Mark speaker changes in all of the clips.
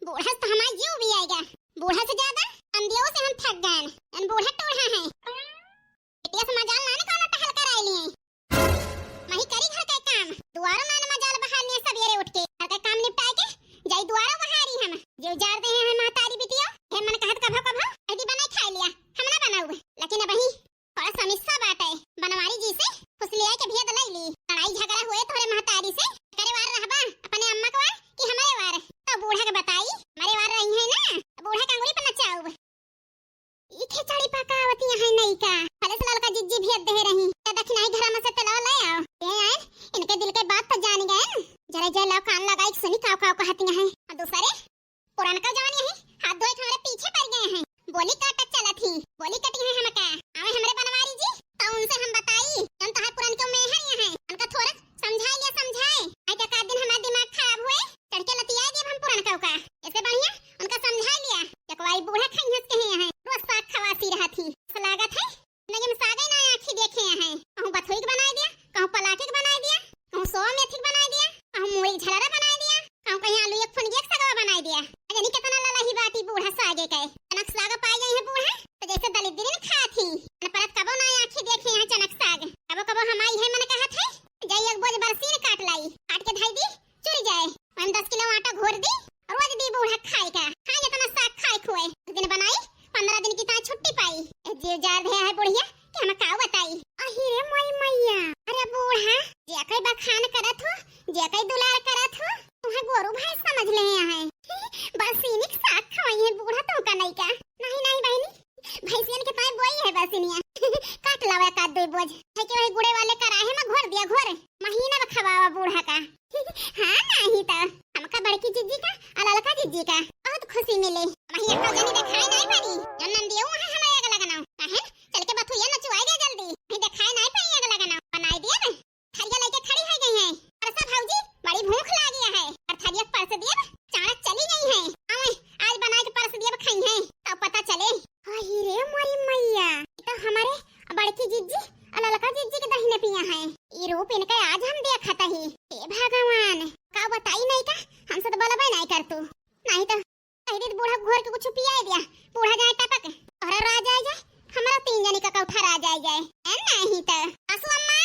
Speaker 1: बूढ़ा तो हमारा जीव भी आएगा। बूढ़ा से ज्यादा अंधियों से हम थक गए हैं। बूढ़ा टूढ़ा है। बेटिया से मजाल ना कौन टहल कर आई लिए। मही करी घर का काम। दुआरों ना मजाल बहारनी है सवेरे उठ के। घर का काम निपटा के जाई दुआरों बहारी हम। जो जार दे हैं महतारी बिटिया। हे मन कहत कभो कभो ऐडी बनाई खा लिया। हम ना बनाऊ। लेकिन अब ही थोड़ा समस्या बात है। बनवारी जी से फुसलिया के भेद लई ली। लड़ाई झगड़ा हुए थोड़े महतारी से। करे वार रहबा अपने अम्मा के वार कि हमारे वार। तो बूढ़ा के बताई हमारे वार रही है ना। बूढ़ा का अंगुली पर नचाऊ। ई खिचड़ी पकावती है नहीं का। फलस लाल का जिज्जी भेद दे रही। तो दक्षिणाई घर में से तलाव ले आओ। ये आए इनके दिल के बात तो जान गए। जरा जय लाओ कान लगाई सुनी काव काव कहती हैं। और दूसरे पुराना का जवानी है। हाथ धोए हमारे पीछे पड़ गए हैं। बोली काट चला थी। बोली कटी है हम का। आवे हमरे बनवारी जी तो उनसे हम बताई हम तो पुरान के में है। उनका थोड़ा समझाई लिया समझाए। आई का का दिन हमारा दिमाग खराब हुए चढ़ के लतिया दे हम पुरान का। इससे बढ़िया उनका समझा लिया। एकवाई बूढ़ा खाई हंस के हैं। रोज साग खवासी रहा थी। लागत है नहीं हम सागे ना आंखी देखे हैं। कहूं बथुई के बना दिया। कहूं पलाके के बना दिया। कहूं सो मेथी बना दिया। कहूं मूली झलरा बना दिया। कहूं कहीं आलू एक फुनगी एक सगवा बना दिया। अजनी कितना ललही बाटी बूढ़ा सागे के। चनक साग पाई गई है बूढ़ा तो जैसे दलित दिन खा थी। परत कबो ना आंखी देखे हैं चनक साग। कबो कबो हमारी है मन कहत है जाई एक बोझ बरसीन काट लाई। काट के धाई दी चुरी जाए। हम 10 किलो आटा घोर दी रोज दी बूढ़ा खाए का। खाए इतना साग खाए खुए। दिन बनाई 15 दिन की ता छुट्टी पाई। जीव जार रहे है बुढ़िया कि हम का बताई। अहिरे मई मैया अरे बूढ़ा जे कई बखान करत हो जे कई दुलार करत हो तुम्हें गोरू भाई समझ ले है। बरसीनी साग खाई है बूढ़ा तो का नहीं का। नहीं नहीं बहनी भैंसियन के पाए बोई है बरसीनिया। काट लावा का दो बोझ है कि वही गुड़े वाले कराहे में घोर दिया घोर महीना में खवावा बूढ़ा का। हां नहीं तो हमका बड़की जिज्जी का और ललका जिज्जी का बहुत खुशी मिले। महीना का जनी दिखाई नहीं पड़ी। जन्नन दियो वहां हमें आग लगाना काहे चल के बथुया नचवाई दे जल्दी। नहीं दिखाई नहीं पड़ी आग लगाना बनाई दिया ना। थरिया लेके खड़ी हो गई है। परसा भौजी बड़ी भूख लागी है और थरिया परस दिया चाणक चली गई है। आवे आज बना के परस दिया खाई है तो पता चले। अहि रे मोरी मैया तो हमारे बड़की जिज्जी और ललका जिज्जी के दहीने पिया है। ई रूप इनका आज हम देखता ही। हे भगवान का बताई नहीं का हमसे तो बलबे नहीं कर तू। नहीं तो पहले बूढ़ा घोर के कुछ पिया दिया। बूढ़ा जाए टपक और राज आ जाए हमारा 3 जनी का कौठा राज आ जाए। नहीं तो सासू अम्मा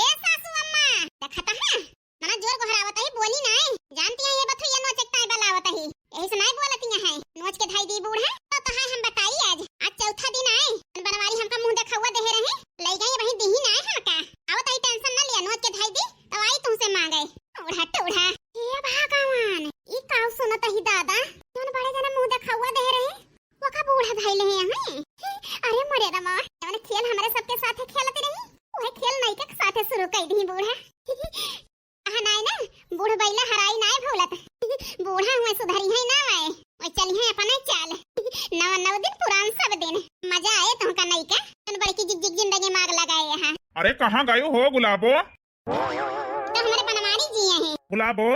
Speaker 1: ए सासू अम्मा देखता है मना जोर घरावत है बोली नहीं। जानती है ये बथुया नोच एक टाइम बलावत है यही से नहीं बोलती है। नोच के धाई दी बूढ़ा तो है हम बताई आज चौथा दिन आए। बनवारी हमका मुंह देखा हुआ दे रहे ले गई वही दी ही ना है का। आवत आई टेंशन ना लिया नोच के धाई दी तो आई तुमसे मांगे। बूढ़ा टूढ़ा हे भगवान ई काव सुनत ही दादा कौन बड़े जना मुंह देखा हुआ दे रहे वो का बूढ़ा धाई ले हैं। अरे मरे रमा जवन खेल हमारे सबके साथ खेलते रही वही खेल नहीं के साथ शुरू कर दी बूढ़ा। नहीं ना बूढ़ बैला हराई नहीं भूलत। बूढ़ा हुए सुधरी है ना मैं ओए चली है अपने चाल। 9 दिन पुरान सब दिन मजा आए तुमका नहीं का। तुम बड़ी की जिंदगी मांग लगाए यहाँ।
Speaker 2: अरे कहाँ गए हो गुलाबो।
Speaker 1: तो हमारे बनवारी जी हैं
Speaker 2: गुलाबो।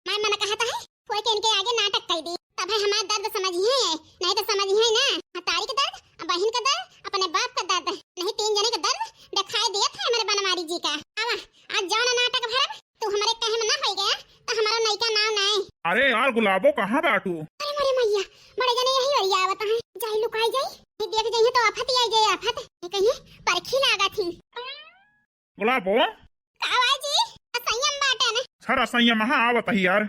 Speaker 1: मैं मन कहता है कोई के इनके आगे नाटक कर दी तब है हमारा दर्द समझिए। नहीं तो समझिए ना हतारी का दर्द बहन का दर्द अपने बाप का दर्द नहीं 3 जने का दर्द दिखाई दिया था हमारे बनवारी जी का। आवा आज जाओ ना नाटक भरब तू हमारे कहे में ना हो गया तो हमारा नई का नाम नहीं।
Speaker 2: अरे यार गुलाबो कहाँ बाटू।
Speaker 1: अरे मरे मैया बड़े जने यही और आवत है जाई लुकाई जाई देख जाइए तो आफत ही आई जाए आफत कहीं परखी लागा थी।
Speaker 2: गुलाबो
Speaker 1: कावा जी संयम बाटे ना
Speaker 2: सारा संयम हां आवत ही यार।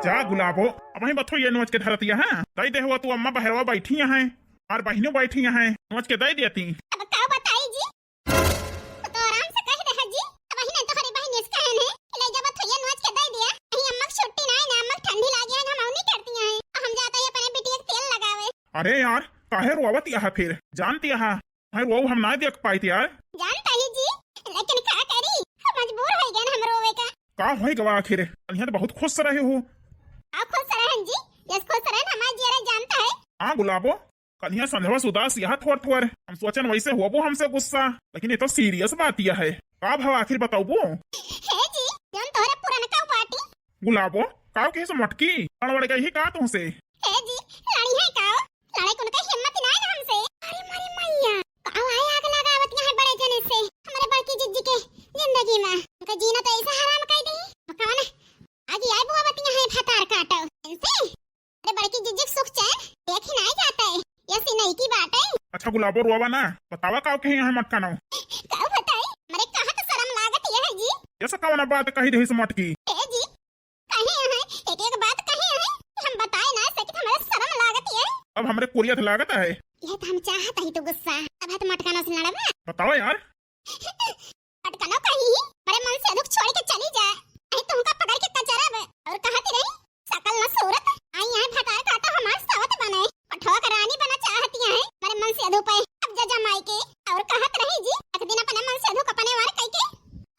Speaker 2: जा गुलाबो अब ही बथो ये नोच के धरतिया है दई दे हुआ तू अम्मा बहरवा बैठी है और बहनों बैठी है नोच के दई देती।
Speaker 1: अब का बताई जी तो आराम से कह दे जी वही नहीं तो हरी बहन इस कहन है ले जब तो ये नोच के दे दिया कहीं अम्मा की छुट्टी ना है अम्मा ठंडी लागी है हम नहीं करती हैं हम जाते हैं अपने बिटिया के तेल लगावे।
Speaker 2: अरे यार काहे रोवत यहाँ फिर जानती यहाँ वो हम ना देख पाई यार।
Speaker 1: जानता ही जी लेकिन क्या करी हम मजबूर हो गए हम रोवे का
Speaker 2: होई गवा आखिर यहाँ तो बहुत खुश रहे हो।
Speaker 1: आप खुश रहन जी यस खुश रहन हमारे जीरा जानता है।
Speaker 2: हाँ गुलाबो कन्या संध्या उदास यहाँ थोड़ हम सोचन वैसे होबो हमसे गुस्सा लेकिन ये तो सीरियस बात यह है का भाव आखिर बताओ।
Speaker 1: है जी जन तोरे पुराना पार्टी
Speaker 2: गुलाबो काव के से मटकी अड़वड़ गई का तुमसे।
Speaker 1: है जी लड़ी है का लड़ाई को का हिम्मत ना है हमसे। अरे मरी मैया काव आए आग लगावत यहाँ बड़े जने से हमारे बड़की जिज्जी के जिंदगी में उनका जीना तो ऐसा हराम कर दी कौन आज आए बुआ बतिया है फतार काटो इनसे अरे बड़की जिज्जी सुख चैन देख ही नहीं जाता है, ये सिनई की बात है।
Speaker 2: अच्छा गुलाबो रुआवा ना बतावा का कहीं यहाँ मटका ना
Speaker 1: का बताई मरे कहा तो शर्म लागत ये है जी।
Speaker 2: ऐसा कौन बात कही रही से मटकी
Speaker 1: ए जी कहीं है एक एक बात कहीं है हम बताए ना सके हमारे शर्म लागत ये।
Speaker 2: अब हमरे कोरियत लागत है
Speaker 1: ये तो हम चाहत ही तो गुस्सा अब है तो मटका ना से लड़बे
Speaker 2: बताओ यार
Speaker 1: मटका ना कहीं मेरे मन से दुख छोड़ के चली जा नहीं तुमका पकड़ के कचरब और कहती रही सकल न सूरत आई यहाँ भटार काटा हमार सवत बने ठोक रानी बना चाहती है मेरे मन से अधू पे अब जा जमाई के और कहत रही जी एक दिन अपने मन से अधू कपने वार कई के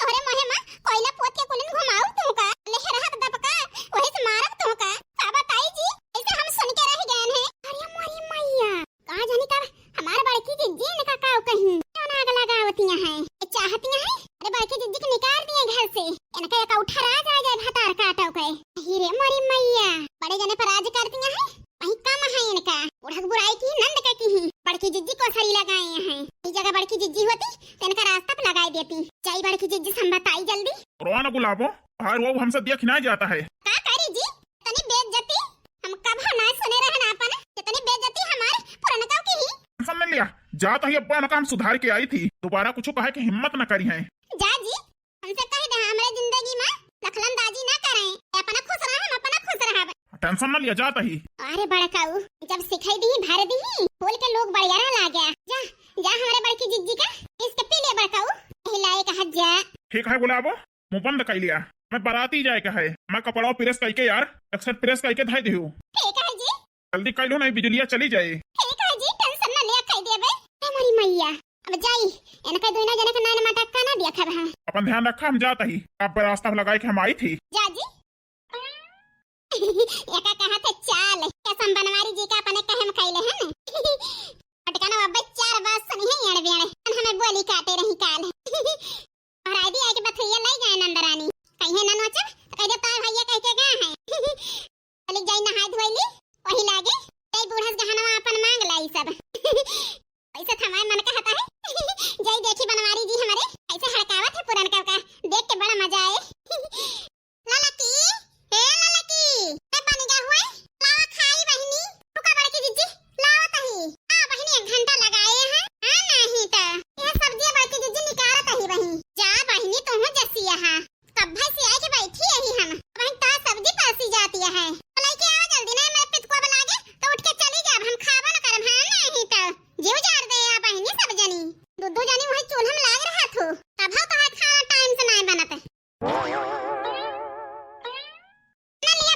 Speaker 1: तोरे मोहे मां कोयला पोत के कुलिन घुमाऊ तुमका लेह रहत दबका वही से मारब तुमका का बताई जी ऐसे हम सुन के रह गए हैं। अरे मोरी मैया कहां जानी का हमार बड़की जिज्जी ने का काऊ कहीं क्यों आग लगावतियां हैं चाहतियां हैं। अरे बड़की जिज्जी के निकाल दिए घर से इनका एक उठा राज आ जाए भतार काटो के हीरे मोरी मैया बड़े जने पर राज करतियां हैं वही कम है इनका उड़क बुराई की नंद का की बड़की जिज्जी को सरी लगाए हैं इस जगह बड़की जिज्जी होती तो इनका रास्ता पे लगाई देती चाई बड़की जिज्जी संबताई जल्दी
Speaker 2: रोना गुलाबो हार वो हमसे देख ना जाता है
Speaker 1: का करी जी तनी बेइज्जती हम कब ना सुने रहन आपन कितनी बेइज्जती हमारे पुरनकाओं की ही
Speaker 2: समझ लिया जाता ही अब्बा काम सुधार के आई थी दोबारा कुछ कहे कि हिम्मत न करी है
Speaker 1: जा जी हमसे कह दे हमारे जिंदगी में दखलंदाजी ना करें अपना खुश रह हम अपना खुश रह
Speaker 2: टेंशन न लिया जाता ही।
Speaker 1: अरे बड़काऊ जब सिखाई दी भर दी बोल के लोग बढ़िया ला गया जा जा हमारे बड़की जिज्जी का इसके पी ले बड़काऊ हिलाए कहा जा
Speaker 2: ठीक है गुलाबो मुंह बंद कर लिया मैं बाराती जाए का है मैं कपड़ा प्रेस करके यार अक्सर प्रेस करके धाई दिहू
Speaker 1: ठीक है जी
Speaker 2: जल्दी कर लो नहीं बिजलियाँ चली जाए।
Speaker 1: ठीक है जी टेंशन न लिया कह देबे हमारी मैया अब जाई इनका दोनों जने का नाम मटका ना दिया खबा
Speaker 2: अपन ध्यान रखा हम जाता ही अब रास्ता लगाए के हम आई थी
Speaker 1: जा जी एका कहा थे चाल कसम बनवारी जी का अपने कहम खैले हैं अटकाना अब चार बात सुनी है यार बेड़े हमें बोली काटे रही काल और आईडी आके बथैया ले गए नंदरानी कहीं ना नोचा कह दे तार भैया कह के गए हैं चली जाई नहा धोइली वही लागे कई बूढ़स गहनवा अपन मांग लाई सब ऐसा थमाए मन का हता है जाई देखी बनवारी जी हमारे ऐसे हड़कावत है पुरान का देख के बड़ा मजा आए ललकी ए ललकी ए बन गया हुआ लावा खाई बहनी रुका बड़की जिज्जी लावा तही हां बहनी 1 घंटा लगाए हैं हां नहीं तो यह सब्जी बड़की जिज्जी निकालत ही बहनी जा बहनी तुम जैसी यहां कब भाई से आके बैठी यही हम वहीं ता सब्जी पासी जाती है बोलाई के आओ जल्दी नहीं मैं पित को बुलागे तो उठ के चली जा हम खावा न करम हां नहीं तो जीव जार दे आ बहनी सब जनी दो जनी वही चूल्हा में लाग रहा थो तब तो है खाना टाइम से नहीं बनत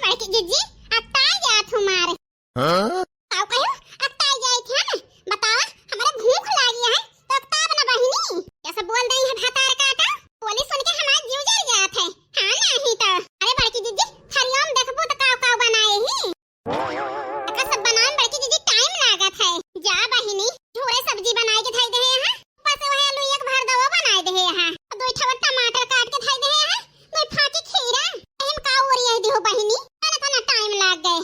Speaker 1: बड़की जिज्जी अत्ता जा तुम्हारे हां आओ कहो अत्ता जाए थे ना बतावा हमारे भूख लागी है तो अत्ता बना बहिनी कैसे बोल रही है भतार काटा बोली सुन के हमारा जीव जल जात है हां नहीं तो अरे बड़की जिज्जी हरिओम देखबो तो काव बनाए ही का सब बनाने बड़की जिज्जी टाइम लागत है जा बहिनी थोड़े सब्जी बनाए के थाई दे यहां ऊपर से वही आलू एक भर दवा बनाए दे यहां दो ठवा टमाटर काट के थाई दे यहां दो फाकी खीरा एहम का और यही दिहो बहिनी टाइम लाग गए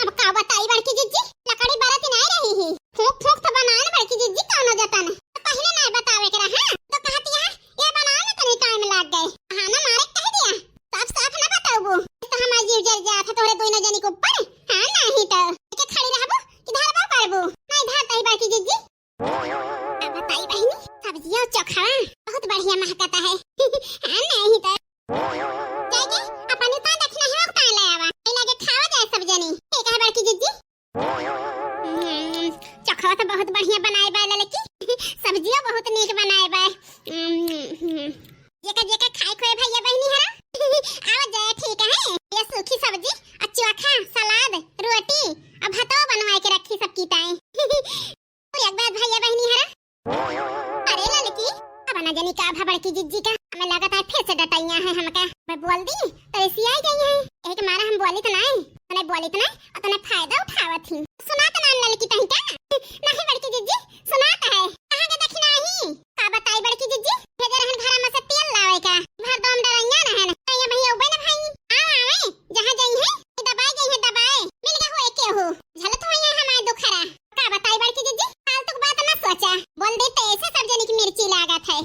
Speaker 1: अब का बताई बड़की जिज्जी लकड़ी बरत नहीं रही ही फूक फूक तो बनाने बड़की जिज्जी कौन हो जाता ना तो पहले नहीं बतावे के रहा तो कहती है ये बनाने तो नहीं टाइम लाग गए हां ना मारे कह दिया साफ साफ ना बताओ तो हमार जीव जल जाता थोड़े दोनों जनी के ऊपर हां नहीं तो के खड़ी रहबो कि धरबो करबो नहीं धाता ही बड़की जिज्जी अब बताई बहनी सब्जियां चोखा बहुत बढ़िया महकता है हां नहीं तो जाके अपन उता देखना है उता ले आवा लगे खावा जाए सब जनी ठीक है बड़की जिज्जी चखवा तो बहुत बढ़िया बनाए बा ललकी सब्जियां बहुत नीक बनाए बा जेका खाए खोए भैया बहनी है आवा जाए ठीक है ये सूखी सब्जी और चोखा सलाद रोटी और भातो बनवाए के रखी सबकी ताई तो एक बात भैया बहनी है अरे ललकी अब ना जानी का भा बड़की जिज्जी का हमें लगा था फिर से डटाइयां हैं हमका मैं बोल दी तो ऐसी आई गई है एक मारा हम बोली तो नहीं तने बोली तो नहीं और तने फायदा उठावत थी सुना तो नाम ललकी तही का नहीं बड़की जिज्जी सुनाता है कहां के देखी नहीं का बताई बड़की जिज्जी भेजे रहन घर में से तेल लावे का भर दम डरैया ना है ना ये भैया उबे ना भाई आवे जहां जाई है दबाए मिल गया हो के हो झलत हो यहाँ हमारे दुखरा का बताई बड़की जिज्जी फालतू बात ना सोचा बोल दे तो ऐसे सब जनी की मिर्ची लागत है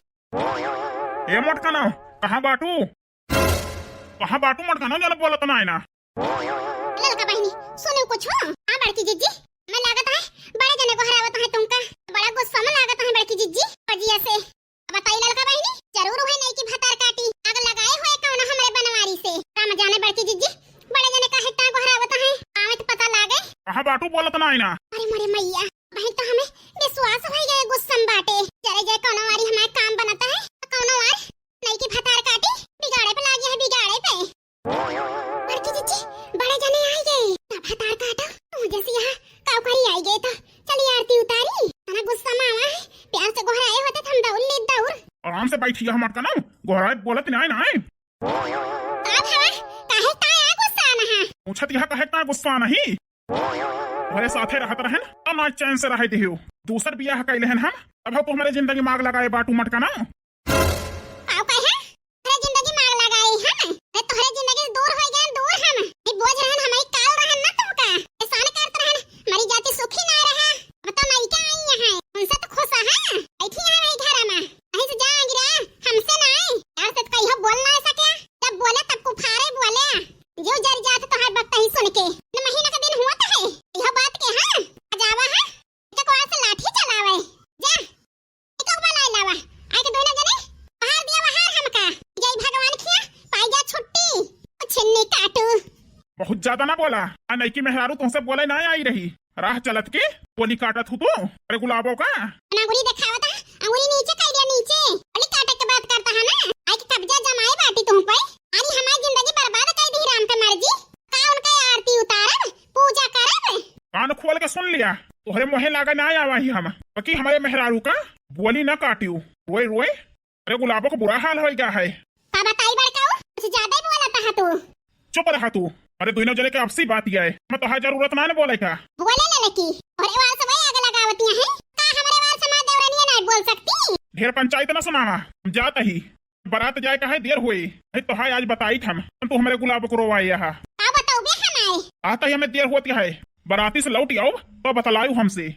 Speaker 2: ए मटका ना कहाँ बाटू मटका ना जल बोलत ना है ना
Speaker 1: ललका बहनी
Speaker 2: कहाँ बाटू बोलत ना ना।
Speaker 1: अरे मरे मैया, भाई तो हमें विश्वास हो गया गुस्सा में बाटे। चले जाए कौनो वारी हमारा काम बनता है, कौनो वार नहीं की फतार काटी बिगाड़े पे लागी है, बिगाड़े पे। लड़की जीजी बड़े जने आई गए, तब फतार काटा तू जैसे यहाँ काउकारी आई गए तो चली आरती उतारी। तना गुस्सा में आवा है, प्यार से गोहराए होते हम दौड़ ले दौड़।
Speaker 2: आराम से बैठी है हमार का ना, गोहराए बोलत ना ना।
Speaker 1: अब हवा काहे ताया गुस्सा ना है।
Speaker 2: पूछत यह कहे का गुस्सा नहीं। हमारे साथे रहत रहन तो ना चैन से रहे दियो। दूसर बियाह कैले हन हम, तब तो हमारे जिंदगी मांग लगाए बाटू मटका ना।
Speaker 1: काऊ कहे हरे जिंदगी मांग लगाई हम, मैं तोहरे जिंदगी से दूर हो गए, दूर हम नहीं बोझ रहन हमारी काल रहन ना तुमका एहसान करत रहन, हमारी जाति सुखी ना रहा। अब तो नहीं क्या आई है, उनसे तो खुश है बैठी है नहीं घर में। कहीं से जा गिरा हमसे ना आई यार, से कहियो बोलना ऐसा क्या, जब बोले तब कुफारे बोले जो जर जात तो हर वक्त ही सुन के न महीना का दिन हुआ तो है यह बात के। हां जावा है एक को से लाठी चलावे जा, एक को बुला लावा आके दोनों जने बाहर दिया, बाहर हमका जय भगवान खिया पाई जा छुट्टी छिन्नी काटू।
Speaker 2: बहुत ज्यादा ना बोला। आ नहीं की मेहरारू तुमसे बोले ना आई रही, राह चलत के बोली काटत हूँ तो। अरे गुलाबो का
Speaker 1: अंगुली दिखावता, अंगुली नीचे कर दिया नीचे, बोली काटे के बात करता है ना। आई के कब्जा जमाए बाटी तुम पे, अरे हमारी जिंदगी बर्बाद कर दी राम का मर्जी का। उनका आरती उतारब पूजा करब।
Speaker 2: कान खोल के सुन लिया, तोहरे मोहे लागा ना आवा ही हम, बाकी हमारे मेहरारू का बोली ना काटियो रोए रोए। अरे गुलाबो को बुरा हाल हो गया है।
Speaker 1: का बताई बड़काऊ कुछ ज्यादा ही बोलता है तू।
Speaker 2: चुप रहा तू। अरे दोनों जने के आपसी बात यह है, मैं तो जरूरत ना बोले का
Speaker 1: बोले ले लकी और वाल से वही आगे लगावती है का हमारे वाल समाज देवरानी नहीं बोल सकती।
Speaker 2: ढेर पंचायत ना सुनावा, हम जाता ही बारात जाए का है, देर हुई तो है आज बताई थम तू हमारे गुलाब को रोवाई यहाँ।
Speaker 1: का बताओ बे हमारे
Speaker 2: आता ही हमें देर होती है, बाराती से लौट आओ तो बतलायू हमसे।